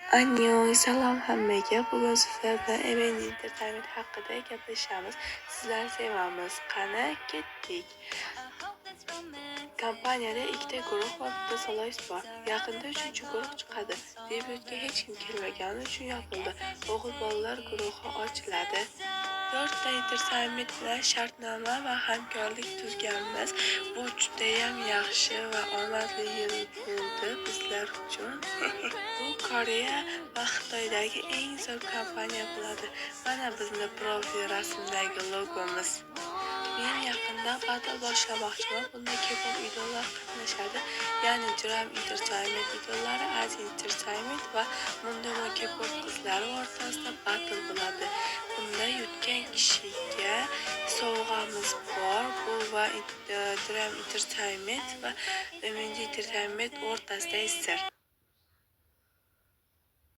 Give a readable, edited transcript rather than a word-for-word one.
Annyeong, salom hammaga. Bugun sizlar bilan Event Entertainment haqida gaplashamiz. Sizlar sevamiz. Qani, ketdik. Kompaniyada ikkita guruh va bitta soloist bor. Yaqinda 3-guruh chiqadi. Debyutga hech kim kelmagani uchun yopildi. O'g'il bolalar guruhi ochiladi. 4 ta entertainment bilan shartnoma va hamkorlik tuzganmiz. Bu judayam yaxshi va omadli yil bo'ldi bizlar uchun. Bu Koreya va Xitoydagi eng zo'r kompaniya bo'ladi. Mana bizning profil rasmdagi logomiz. Men yaqinda battle boshlamoqchiman. Bunda K-pop idollar qatnashadi. Ya'ni Dream Entertainment idollari, Asia Entertainment va Mundemo K-pop qizlari o'rtasida battle bo'ladi. Bunda yutgan kishiga sovg'amiz bor. Bu va Dream Entertainment va MND Entertainment o'rtasidagi sir.